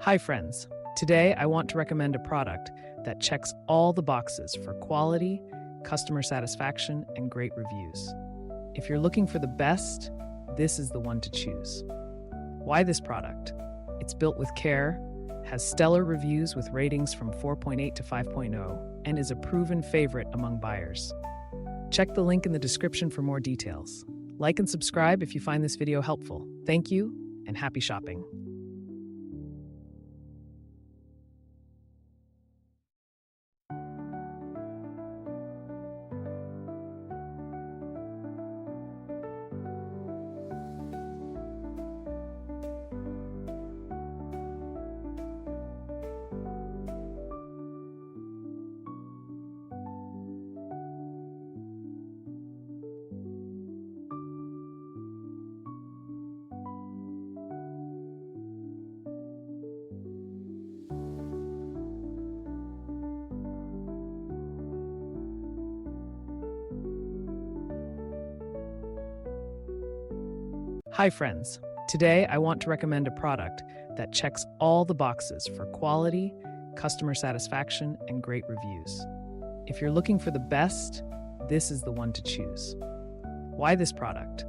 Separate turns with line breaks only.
Hi friends, today I want to recommend a product that checks all the boxes for quality, customer satisfaction, and great reviews. If you're looking for the best, this is the one to choose. Why this product? It's built with care, has stellar reviews with ratings from 4.8 to 5.0, and is a proven favorite among buyers. Check the link in the description for more details. Like and subscribe if you find this video helpful. Thank you, and happy shopping. Hi friends, today I want to recommend a product that checks all the boxes for quality, customer satisfaction, and great reviews. If you're looking for the best, this is the one to choose. Why this product?